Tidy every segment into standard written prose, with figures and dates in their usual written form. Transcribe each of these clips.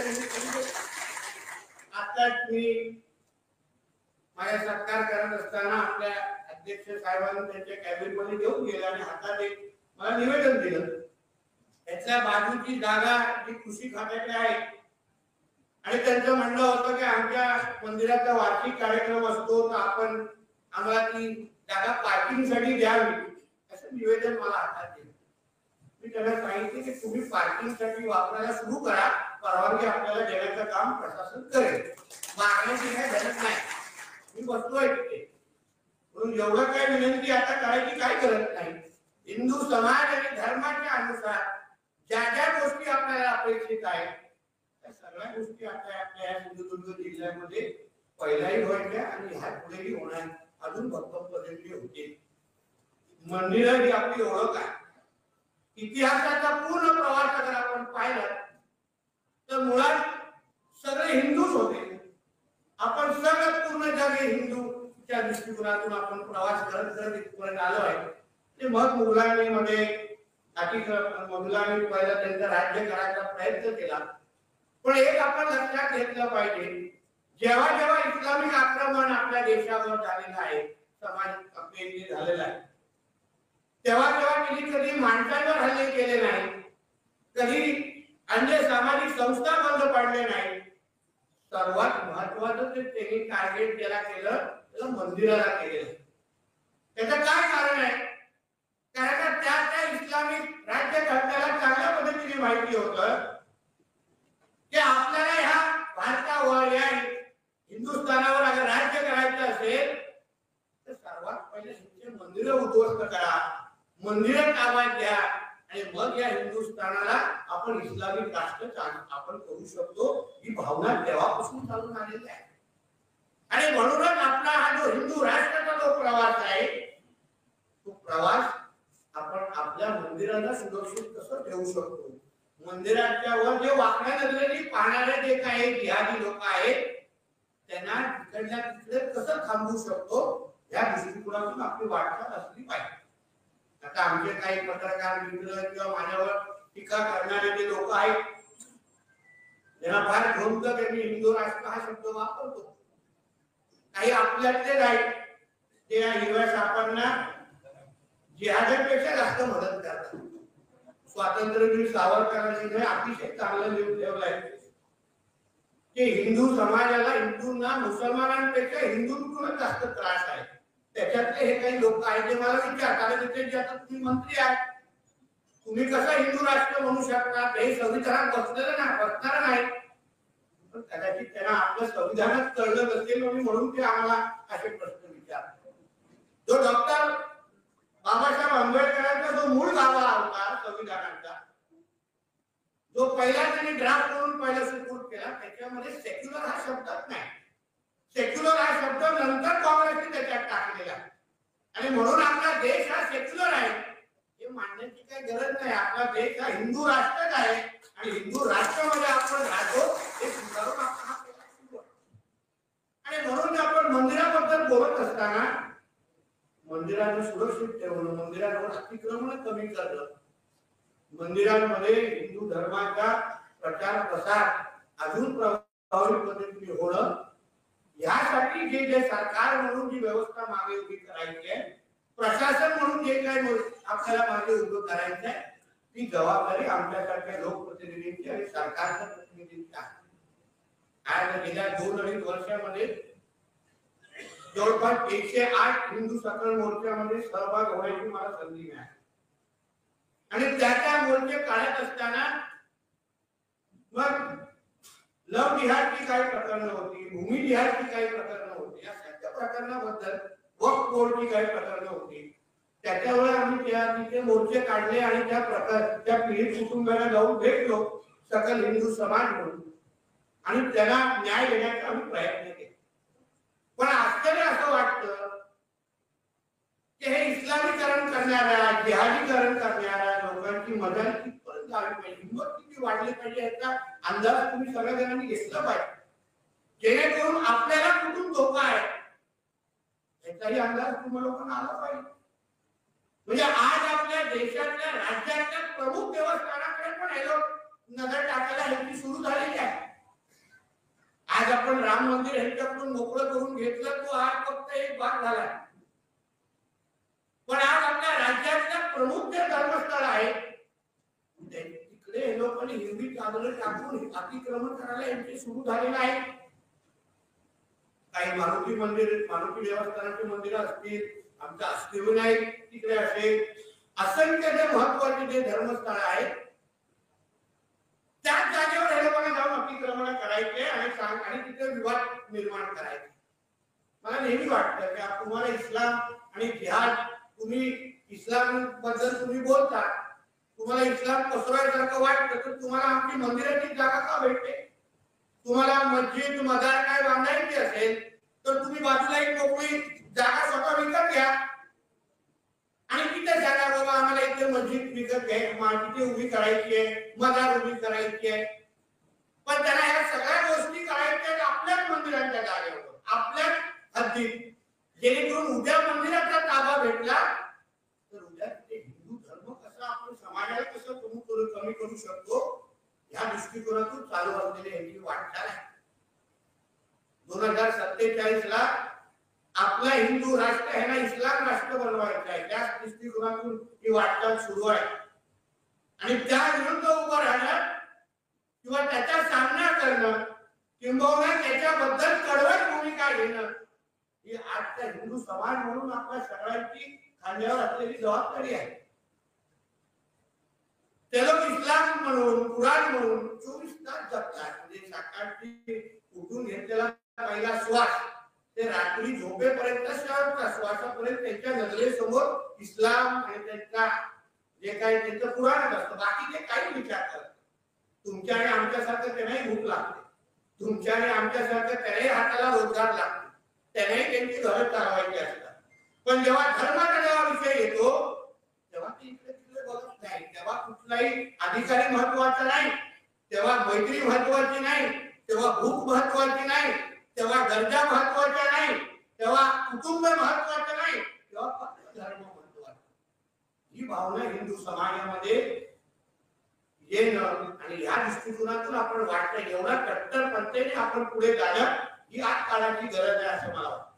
त्या निमित्ताने आता मी माझ्या सत्कार करत असताना आपल्या अध्यक्ष साहेबांनी त्यांच्या कॅबिन मध्ये घेऊन गेले आणि हातात एक मला निवेदन दिलं. त्याच्या बाजूची जागा जी कृषी खात्याची आहे आणि त्यांचं म्हणणं होतं की आमच्या मंदिराचा वार्षिक कार्यक्रम असतो तर आपण आम्हाला ती जागा पार्किंगसाठी द्यावी असं निवेदन मला हातात दिलं. मी त्यांना सांगितले की तुम्ही पार्किंगसाठी वापरायला सुरू करा, परवानगी आपल्याला देण्याचं काम प्रशासन करेल, मागण्याची काही गरज नाही. मी बसलोय तिथे म्हणून एवढं काय विनंती आता करायची काय गरज नाही. हिंदू समाज आणि धर्माच्या अनुसार ज्या ज्या गोष्टी आपल्याला अपेक्षित आहेत त्या सगळ्या गोष्टी आता आपल्या सिंधुदुर्ग जिल्ह्यामध्ये पहिल्याही व्हायच्या आणि ह्या पुढेही होणार, अजून भक्कम पद्धतीने होते. मंदिरं ही आपली ओळख आहे. इतिहासाचा पूर्ण प्रवास अगर आपण पाहिला तर मुळात सगळे हिंदूच होते. आपण सगळं पूर्ण जग हे हिंदूच्या दृष्टिकोनातून आपण प्रवास करत करत इथपर्यंत आलो आहे. ते मग मुघलांनी मुघलांनी पहिला त्यांचं राज्य करायचा प्रयत्न केला. पण एक आपण लक्षात घेतलं पाहिजे, जेव्हा जेव्हा इस्लामिक आक्रमण आपल्या देशावर झालेलं आहे, समाज आपल्या इथे झालेला आहे, तेव्हा तेव्हा कधी माणसांवर हल्ले केले नाही, कधी अन्य सामाजिक संस्था बंद पडले नाही. सर्वात महत्वाचं ते त्यांनी टार्गेट ज्याला केलं त्याला मंदिराला केलेलं. त्याचं काय कारण आहे? कारण त्या इस्लामिक राज्य घटनेला चांगल्या पद्धतीने माहिती होतं की आपल्याला ह्या भारतावर या हिंदुस्थानावर अगर राज्य करायचं असेल तर सर्वात पहिले तुमचे मंदिरं उद्ध्वस्त करा, मंदिरं ताब्यात घ्या आणि मग या हिंदुस्थानाला आपण इस्लामिक राष्ट्र आपण करू शकतो. ही भावना तेव्हापासून चालून आलेली आहे. आणि म्हणूनच आपला हा जो हिंदू राष्ट्राचा जो प्रवास आहे तो प्रवास आपण आपल्या मंदिराला सुरक्षित कसं ठेवू शकतो, मंदिराच्या वर जे वाकड्या नजरेने पाहणारे जे काही जिहादी लोक आहेत त्यांना तिकडल्या तिकडे कसं थांबवू शकतो या दृष्टिकोनातून आपली वाटचाल असली पाहिजे. आता आमचे काही पत्रकार मित्र किंवा माझ्यावर टीका करणारे जे लोक आहेत त्यांना फार गमतं की मी हिंदू राष्ट्र हा शब्द वापरतो. काही आपल्यातलेच आहेत ते या हिरव्या सापांना जिहादापेक्षा जास्त मदत करतात. स्वातंत्र्यवीर सावरकरांनी अतिशय चांगलं लिहून ठेवलंय की हिंदू समाजाला हिंदूंना मुसलमानांपेक्षा हिंदूंकडून जास्त त्रास आहे. त्याच्यातले हे काही लोक आहेत जे मला विचारतात की आता तुम्ही मंत्री आहात, तुम्ही कसं हिंदू राष्ट्र म्हणू शकता, हे संविधानात बसलेलं ना बसणार नाही. पण कदाचित त्यांना आपलं संविधानात कळलं नसेल म्हणून ते आम्हाला असे प्रश्न विचारतात. जो डॉक्टर बाबासाहेब आंबेडकरांचा जो मूळ दावा होता संविधानाचा, जो पहिला त्यांनी ड्राफ्ट करून पहिला सुप्रूड केला, त्याच्यामध्ये सेक्युलर हा शब्दच नाही. सेक्युलर हा शब्द नंतर काँग्रेसने त्याच्यात टाकलेला आणि म्हणून आपला देश हा सेक्युलर आहे हे मानण्याची काही गरज नाही. आपला देश हा हिंदू राष्ट्रच आहे आणि हिंदू राष्ट्रामध्ये आपण राहतो हे स्वीकारून आपण आणि म्हणून आपण मंदिराबद्दल बोलत असताना मंदिरांना सुरक्षित ठेवणं, मंदिरांवर अतिक्रमण कमी करणं, मंदिरांमध्ये हिंदू धर्माचा प्रचार प्रसार अजून प्रभावी पद्धतीने होणं, यासाठी जे सरकार म्हणून जी व्यवस्था मागे उभी करायची आहे, प्रशासन म्हणून जे काही आपल्याला मागे उभं करायचं आहे ती जबाबदारी आमच्यासारख्या लोकप्रतिनिधींची आणि सरकारच्या प्रतिनिधींची आहे. आज गेल्या 2-2.5 वर्षामध्ये जवळपास 108 हिंदू सकल मोर्चामध्ये सहभाग होण्याची मला संधी मिळाली आणि त्या मोर्चे काढत असताना मग लव जिहादची काही प्रकरणं होती, भूमी जिहादची काही प्रकरणं होती, या सगळ्या प्रकरणाबद्दल वक्फ बोर्डची काही प्रकरणं होती. त्याच्यावर आम्ही तिथे मोर्चे काढले आणि त्या पीडित कुटुंबाला जाऊन भेटलो सकल हिंदू समाज म्हणून आणि त्याला न्याय देण्याचा आम्ही प्रयत्न केले. पण आश्चर्य असं वाटतं की हे इस्लामीकरण करणाऱ्या, जिहादीकरण करणाऱ्या लोकांची मदत कितपर्यंत झाली पाहिजे, हिंमत किती वाढली पाहिजे याचा अंदाज तुम्ही सगळ्या जणांनी घेतला पाहिजे, जेणेकरून आपल्याला कुठून धोका आहे याचाही अंदाज तुम्हाला लोकांना आला पाहिजे. म्हणजे आज आपल्या देशातल्या राज्यातल्या प्रमुख देवस्थानाकडे पण हे लोक नजर टाकायला ह्याची सुरू झालेली आहे. आज आपण राम मंदिर ह्यांच्याकडून मोकळं करून घेतलं, तो आज फक्त एक भाग झाला. पण आज आपल्या राज्यातल्या प्रमुख जे धर्मस्थळ आहे तिकडे हे लोकांनी हिंदी चादर टाकून अतिक्रमण करायला यांचे सुरू झालेलं आहे. काही मारुती मंदिर, मारुती देवस्थानाचे मंदिर असतील, आमच्या अष्टविनायक तिकडे असेल, असंख्य जे महत्वाचे जे धर्मस्थळ आहेत त्याच जागेवर हे लोकांना जाऊन अतिक्रमण करायचे आणि तिथे विवाद निर्माण करायचे. मला नेहमी वाटतं की तुम्हाला इस्लाम आणि जिहाद, तुम्ही इस्लाम बद्दल तुम्ही बोलता, तुम्हाला इस्लाम पसरवायसारखं वाटतं, तर तुम्हाला आमची मंदिराची जागा का भेटते? तुम्हाला मस्जिद मजार काय बांधायची असेल तर तुम्ही बाजूला एक मोकळी जागा स्वतः विकत घ्या आणि तिथे जागा, बाबा आम्हाला इथे मस्जिद विकत घ्यायची, तिथे उभी करायची आहे, मजार उभी करायची आहे. पण त्यांना ह्या सगळ्या गोष्टी करायच्या आपल्याच मंदिरांच्या जागेवर, आपल्याच हद्दीत, जेणेकरून उद्या मंदिराचा ताबा भेटला तर उद्या ते हिंदू धर्म कसा आपण समाजाला कसं कमी करू शकतो या दृष्टिकोनातून चालू असलेली यांची वाटचाल आहे. 2047 ला आपला हिंदू राष्ट्र आहे ना इस्लाम राष्ट्र बनवायचं आहे, त्याच दृष्टिकोनातून ही वाटचाल सुरू आहे. आणि त्या विरुद्ध उभं राहणं किंवा त्याचा सामना करणं किंबहुना त्याच्याबद्दल कडवट भूमिका घेणं ही आजचा हिंदू समाज म्हणून आपल्या सगळ्यांची खांद्यावर असलेली जबाबदारी आहे. ते लोक इस्लाम म्हणून, कुराण म्हणून 24 तास जगतात. म्हणजे सकाळची उठून घेतलेला पहिला श्वास ते रात्री झोपेपर्यंत श्वासापर्यंत त्यांच्या नजरेसमोर इस्लाम आणि त्यांचा जे काही त्यांचं पुराण असतं, बाकी ते काही विचार करत. तुमच्या आणि आमच्यासारखं त्यांनाही भूक लागते, तुमच्या आणि आमच्यासारखं त्यालाही हाताला रोजगार लागतो, त्यालाही त्यांची घरं चालवायची असतात. पण जेव्हा धर्माचा जेव्हा विषय येतो तेव्हा ते इकडे तिकडे बघत नाही. तेव्हा कुठलाही अधिकारी महत्वाचा नाही, तेव्हा मैत्री महत्वाची नाही, तेव्हा भूक महत्वाची नाही, तेव्हा गरजा महत्वाच्या नाही, तेव्हा कुटुंब महत्वाचं नाही, तेव्हा फक्त धर्म महत्वाचा. ही भावना हिंदू समाजामध्ये येणं आणि या दृष्टिकोनातून आपण वाटतं एवढा कट्टरपंथीने आपण पुढे जाणं ही आज काळाची गरज आहे असं मला वाटतं.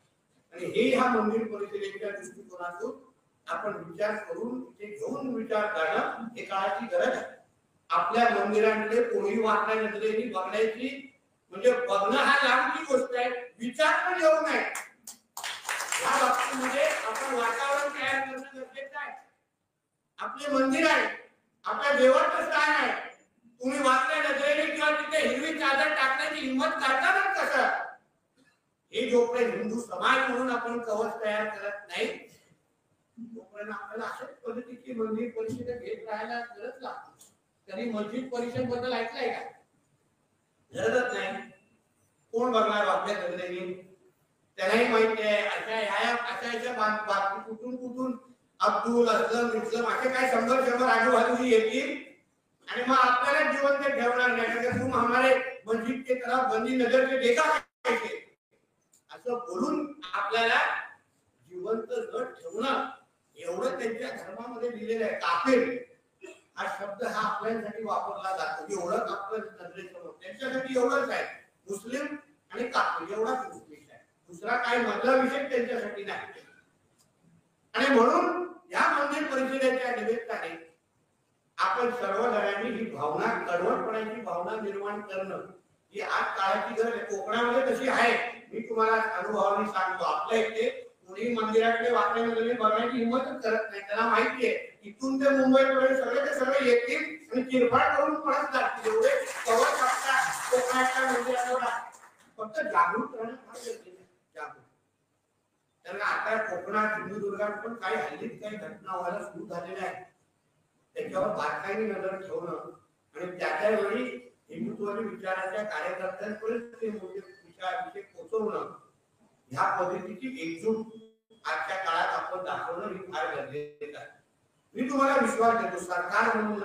आणि हे ह्या मंदिर परिषदेच्या दृष्टिकोनातून आपण विचार करून ते घेऊन विचार करणं हे काळाची गरज आहे. आपल्या मंदिरांकडे कोणी वाटण्या नजरेने बघण्याची, म्हणजे बघणं हा लांबची गोष्ट आहे, विचार पण येऊ नये या बाबतीमध्ये आपण वातावरण तयार करणं गरजेचं आहे. आपले मंदिर आहे, आपल्या देवाचं स्थान आहे, तुम्ही वाटण्या नजरेने किंवा तिथे हिरवी चादर टाकण्याची हिंमत करताना कसं? हे जोपर्यंत हिंदू समाज म्हणून आपण कवच तयार करत नाही तोपर्यंत आपल्याला अशाच पद्धतीची मंदिर परिषद घेत राहायला गरज लागते. तरी मस्जिद परिषद बद्दल ऐकलंय का? गरजच नाही. कोण बघणार आपल्या नजरेने? त्यालाही माहिती आहे अशा बाबतीत कुठून कुठून अब्दुल असलम इस्लाम असे काय शंभर आजूबाजूची येतील आणि मग आपल्याला जिवंत ठेवणार नाही. तुम हमारे मस्जिद के तरफ बंदी नजर से देखा असं बोलून आपल्याला जिवंत न ठेवणं एवढं त्यांच्या धर्मामध्ये लिहिलेलं आहे. काफिर हा शब्द हा आपल्यासाठी वापरला जातो. एवढंच आपल्या नजरेसमोर त्यांच्यासाठी एवढंच आहे. मुस्लिम आणि काफिर एवढाच विषय आहे, दुसरा काही मधला विषय त्यांच्यासाठी नाही. आणि म्हणून या मंदिर परिषदेच्या निमित्ताने आपण सर्वजणांनी ही भावना, कडवटपणाची भावना निर्माण करणं ही आज काळाची गरज आहे. कोकणामध्ये तशी आहे, मी तुम्हाला अनुभवाने सांगतो. आपल्या इथे कोणी मंदिराकडे वाकड्या नजरेने बघण्याची हिंमतच करत नाही. त्याला माहिती आहे इथून ते मुंबईपर्यंत सगळे ते सगळे येतील आणि चिरफाड करून परत जातील. एवढे कवच आपल्या कोकणाच्या मंदिरावर फक्त जागृत राहणं फार गरजेचं आहे. जागृत. कारण आता कोकणात, सिंधुदुर्गात पण काही हल्लीत काही घटना व्हायला सुरू झालेल्या आहेत. त्याच्यावर बारकाईने नजर ठेवणं आणि त्याच्या वेळी हिंदुत्वाच्या विचाराच्या कार्यकर्त्यांपर्यंत ते विषय पोहोचवणं ह्या पद्धतीची एकजूट आजच्या काळात आपण दाखवणं ही फार गरजेचं आहे. मी तुम्हाला विश्वास देतो सरकार म्हणून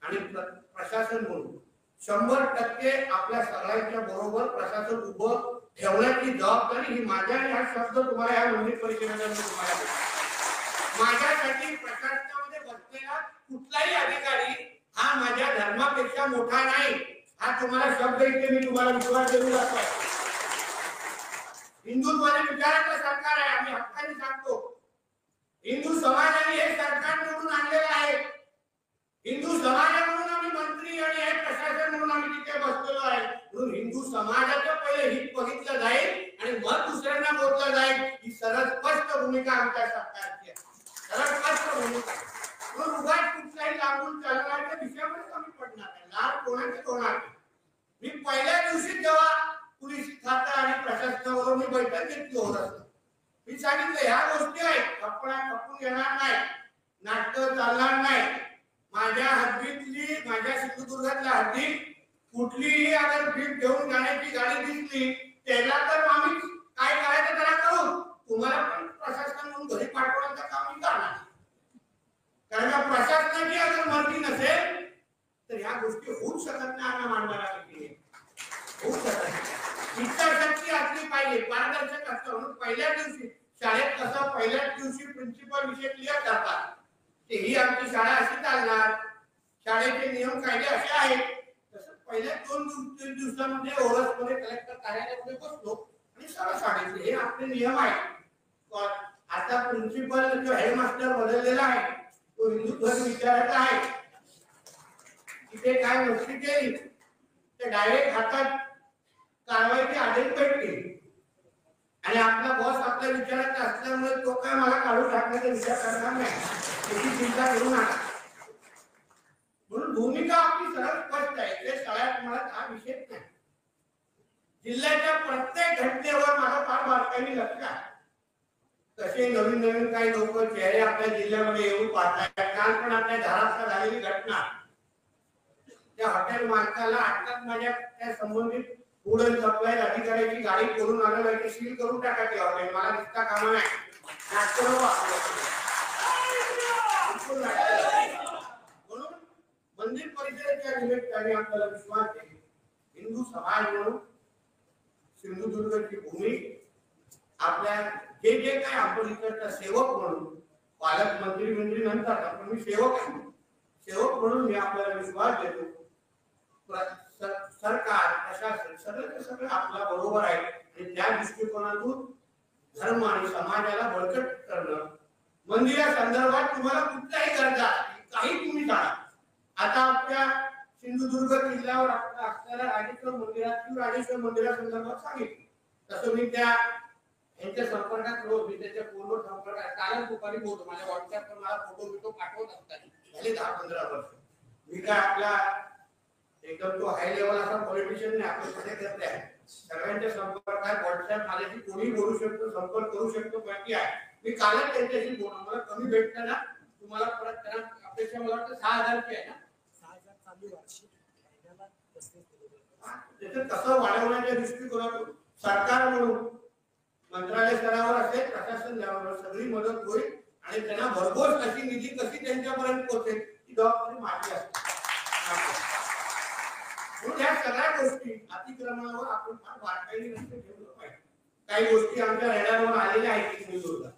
आणि प्रशासन म्हणून 100% आपल्या सगळ्यांच्या बरोबर प्रशासन उभं ठेवण्याची जबाबदारी ही माझ्या आणि हा शब्द तुम्हाला या मंदिर परिषदेने तुम्हाला देतो. माझ्यासाठी प्रशासनामध्ये बसलेला कुठलाही अधिकारी हा माझ्या धर्मापेक्षा मोठा नाही, हा तुम्हाला शब्द इथे मी तुम्हाला विश्वास देऊ लागतो. हिंदुत्वाने विचाराचं सरकार आहे, आम्ही हक्काने सांगतो. हिंदू समाजाने हे सरकार निवडून आणलेलं आहे. हिंदू समाज म्हणून आम्ही मंत्री आणि हे प्रशासन म्हणून आम्ही तिथे बसलेलो आहे. म्हणून हिंदू समाजाचं पहिले हित बघितलं जाईल आणि मग दुसऱ्यांना बोललं जाईल, ही सरळ स्पष्ट भूमिका आमच्या सरकारची आहे. सरळ स्पष्ट भूमिका. म्हणून उगाच कुठलाही लागून चालणाऱ्या विषयामध्ये कमी पडणार नाही. लाभ कोणाचे होणार. मी पहिल्या दिवशी जेव्हा पोलीस खातं आणि प्रशासनाबरोबर मी बैठक घेतली होत, मी सांगितलं ह्या गोष्टी आहेत, आपण खपून येणार नाही, नाटक चालणार नाही. माझ्या हद्दीतली, माझ्या सिंधुदुर्गातल्या हद्दीत कुठलीही अगर भीक घेऊन जाण्याची गाडी दिसली त्याला तर आम्ही काय करायचं त्याला करू. तुम्हाला पण प्रशासन म्हणून घरी पाठवण्याचं काम मी करणार. कारण प्रशासनाची अगर मर्जी नसेल तर ह्या गोष्टी होऊ शकत नाही. आम्हाला मानवाला होऊ शकत नाही. इच्छाशक्ती असली पाहिजे, पारदर्शक असतं. म्हणून पहिल्या दिवशी शाळेत कसं पहिल्याच दिवशी प्रिन्सिपल विषय क्लिअर करतात, ही आमची शाळा अशी चालणार, शाळेचे नियम कायदे असे आहेत. तसं पहिल्या 2-3 दिवसामध्ये ओरसमध्ये कलेक्टर कार्यालयामध्ये बसलो आणि सरळ शाळेचे हे आपले नियम आहेत. आता प्रिन्सिपल जो हेडमास्टर बदललेला आहे तो हिंदुत्व विचारायचा आहे. तिथे काय नोकरी केली ते डायरेक्ट हातात कारवाईचे आदेश भेटतील आणि आपला बॉस आपल्या विचाराचा असल्यामुळे तो काय मला काढून टाकण्याचा विचार करणार नाही, त्याची चिंता करू नका. म्हणून भूमिका आपली सरळ स्पष्ट आहे. ते सगळ्यात मला हा विषय नाही. जिल्ह्याच्या प्रत्येक घटनेवर माझा फार बारकाईने लक्ष आहे. तसे नवीन नवीन काही लोक चेहरे आपल्या जिल्ह्यामध्ये येऊन पाहतात. काल पण आपल्या धारात झालेली घटना, त्या हॉटेल मालकाला अटक माझ्या त्या संबंधित फूड अँड सप्लाय अधिकाऱ्याची गाडी करून आलं नाही, ते सील करून टाकायचे हॉटेल. मला दिसता कामा नाही. म्हणून मंदिर परिसराच्या निमित्ताने आपल्याला विश्वास आहे, हिंदू समाज म्हणून सिंधुदुर्गची भूमी आपल्या जे जे काय आपण इकडचा सेवक म्हणून, पालकमंत्री मंत्री नंतर आपण मी सेवक म्हणून मी आपल्याला विश्वास देतो. सरकार प्रशासन सगळं आपला बरोबर आहे आणि त्या दृष्टिकोनातून धर्म आणि समाजाला बळकट करणं. मंदिरा संदर्भात तुम्हाला कुठल्याही गरजा काही तुम्ही टाळा. आता आपल्या सिंधुदुर्ग किल्ल्यावर असणाऱ्या राजेश्वर मंदिरासंदर्भात सांगितलं, तसं मी त्या यांच्या संपर्कात रोज मी त्याच्या फोनवर संपर्कात कालच दुपारी बोलतो. माझ्या व्हॉट्सअपवर मला फोटो पाठवत असतात. झाले 10-15 वर्ष. मी काय आपला एकदम तो हाय लेवल असा पॉलिटिशियन नाही, आपले कार्यकर्ते आहे. सगळ्यांच्या संपर्कात व्हॉट्सअप माझ्याशी कोणी बोलू शकतो, संपर्क करू शकतो, बाकी आहे. मी कालच त्यांच्याशी बोललो. मला कमी भेटतं ना, तुम्हाला परत त्यांना अपेक्षा मला वाटतं 6,000 आहे ना, 6,000 चालू वार्षिक. त्याचं कसं वाढवण्याच्या दृष्टिकोनातून सरकार म्हणून मंत्रालय स्तरावर असेल, प्रशासन स्तरावर सगळी मदत होईल आणि त्यांना भरघोस अशी निधी कशी त्यांच्यापर्यंत पोहोचेल ही जबाबदारी माझी असते. म्हणून या सगळ्या गोष्टी अतिक्रमणावर आपण फार बारकाईने लक्ष ठेवलं पाहिजे. काही गोष्टी आमच्या रेडारवर आलेल्या आहेत सिंधुदुर्गात.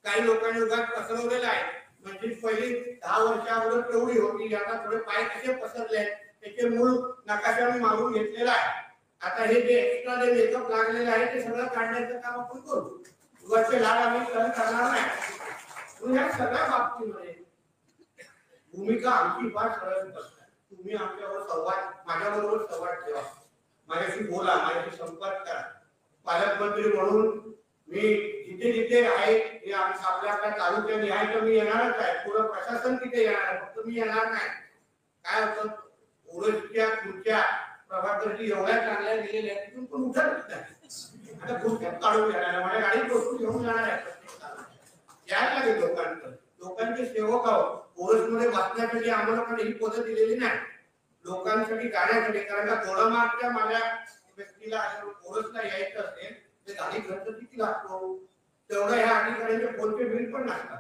काही लोकांनी उगाच पसरवलेलं आहे. म्हणजे पहिली 10 वर्ष अगोदर तेवढी होती, आता थोडे पाय कसे पसरले त्याचे मूळ नकाशा मी मागून घेतलेला आहे. आता हे जे एक्स्ट्रा जे मेकअप लागलेलं आहे ते सगळं काढण्याचं काम आपण करू. उगाचचे लाड आम्ही सहन करणार नाही. म्हणून या सगळ्या बाबतीमध्ये भूमिका आमची फार सरळ असते. तुम्ही आमच्यावर संवाद, माझ्याबरोबर संवाद ठेवा, माझ्याशी बोला, माझ्याशी संपर्क करा. पालकमंत्री म्हणून मी जिथे जिथे आहे हे आपल्या तालुक्यात निहायचं मी येणारच आहे. पूर्ण प्रशासन तिथे येणार आहे, फक्त मी येणार नाही. काय होतं, ओरसच्या खुर्च्या प्रभाकरची एवढ्या चांगल्या दिलेल्या आहेत, तिथून पण उठत नाही. आता खुर्च्यात काढून येणार, माझ्या गाडीत वस्तू घेऊन जाणार आहे. यायला लागेल लोकांचे सेवक आहोत. ओरसमध्ये बसण्यासाठी आम्हाला पण ही पदं दिलेली नाही, लोकांसाठी गाण्यासाठी. कारण का थोडा मागच्या माझ्या व्यक्तीला ओरसला यायचं असेल ते गाडी खर्च किती लागतो, तेवढं ह्या अधिकाऱ्यांचे फोनचे बिल पण नसतात.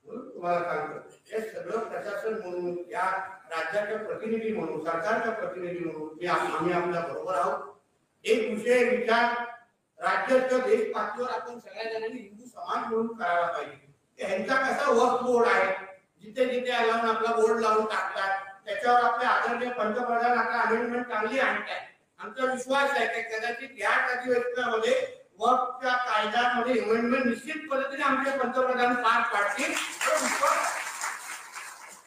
तुम्हाला सांगतो, हे सगळं प्रशासन म्हणून, या राज्याच्या प्रतिनिधी म्हणून, सरकारच्या प्रतिनिधी म्हणून आम्ही आपल्या बरोबर आहोत. एक विषय विचार राज्याच्या देश पातळीवर आपण सगळ्या जणांनी हिंदू समाज म्हणून करायला पाहिजे. ह्यांचा कसा वक्फ बोर्ड आहे, जिथे जिथे आल्यावर आपला बोर्ड लावून टाकतात, त्याच्यावर आपले आदरणीय पंतप्रधान आता अमेंडमेंट चांगली आणताय. आमचा विश्वास आहे की कदाचित या अधिवेशनामध्ये वक्फच्या कायद्यामध्ये अमेंडमेंट निश्चित पद्धतीने आमचे पंतप्रधान पार पाडतील.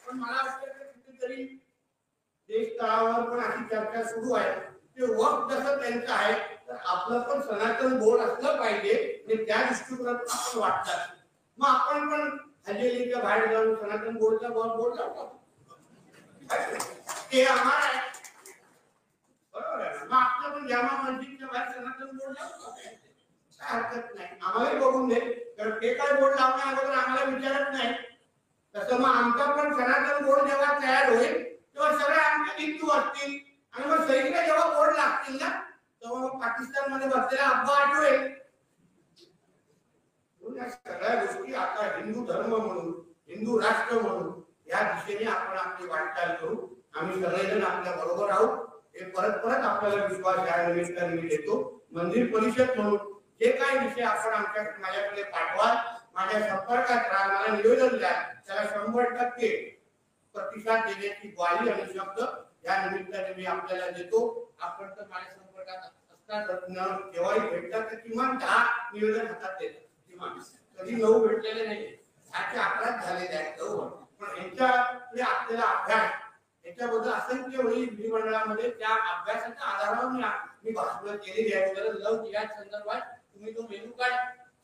पण मला वाटतं कुठेतरी देश तळावर पण अशी चर्चा सुरू आहे की वक्फ जसं त्यांचं आहे तर आपलं पण सनातन बोर्ड असलं पाहिजे आणि त्या दृष्टिकोनातून आपण वाटतात. मग आपण पण हजेलीच्या बाहेर जाऊन सनातन बोर्डचा बोर्ड लावतो. ते आम्हाला आहे बरोबर आहे. मग आपलं पण जामा मस्जिदच्या बाहेर सनातन बोर्ड लावतो काय हरकत नाही. आम्हालाही बघून दे तर ते काय बोर्ड लावण्या अगोदर आम्हाला विचारत नाही. तसं मग आमचा पण सनातन बोर्ड जेव्हा तयार होईल तेव्हा सगळे आमचे हिंदू असतील आणि मग सैनिक जेव्हा बोर्ड लागतील ना तेव्हा मग पाकिस्तान मध्ये बसलेला अब्बा आठवेल. सगळ्या गोष्टी आता हिंदू धर्म म्हणून हिंदू राष्ट्र म्हणून या दिशेने आपण आपली वाटचाल करू. आम्ही सगळेजण आपल्या बरोबर आहोत. हे परत परत आपल्याला विश्वास या निमित्ताने मी देतो. मंदिर परिषद म्हणून जे काही विषय आपण माझ्याकडे पाठवाल माझ्या संपर्कात राहा मला निवेदन द्या त्याला 100% प्रतिसाद देण्याची ग्वाही आणि शब्द या निमित्ताने मी आपल्याला देतो. आपण तर माझ्या संपर्कात असतात जेव्हाही भेटतात तर किमान 10 निवेदन हातात देतात. किमान कधी 9 भेटलेले नाही 10च्या 11 झालेले आहेत 9. पण यांच्याकडे आपल्याला अभ्यास याच्याबद्दल असंख्य वेळी विधिमंडळामध्ये त्या अभ्यासाच्या आधारावर मी भाषण केलेली आहे. तर लव या संदर्भात तुम्ही जो मेनू कार्ड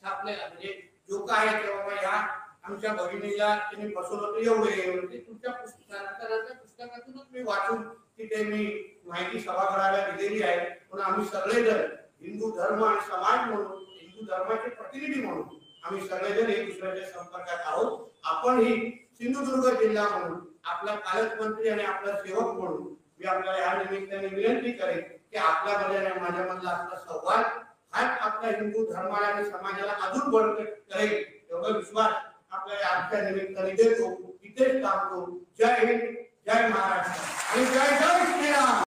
छापलेला म्हणजे जो काय तेव्हा या आमच्या भगिनीला त्यांनी फसवलं होतं एवढे म्हणजे तुमच्या पुस्तकातूनच मी वाचून तिथे मी माहिती सभागृहाला दिलेली आहे. पण आम्ही सगळेजण हिंदू धर्म आणि समाज म्हणून हिंदू धर्माचे प्रतिनिधी म्हणून आम्ही सगळेजण एक दुसऱ्याच्या संपर्कात आहोत. आपण ही सिंधुदुर्ग जिल्हा म्हणून आपला पालकमंत्री आणि आपला सेवक म्हणून मी आपल्याला या निमित्ताने विनंती करेन की आपल्यामध्ये आणि माझ्यामधला आपला संवाद हाच आपल्या हिंदू धर्माला आणि समाजाला अजून बळकट करेल एवढा विश्वास आपल्याला आजच्या निमित्ताने देतो. इथेच थांबतो. जय हिंद जय महाराष्ट्र आणि जय जय श्रीराम.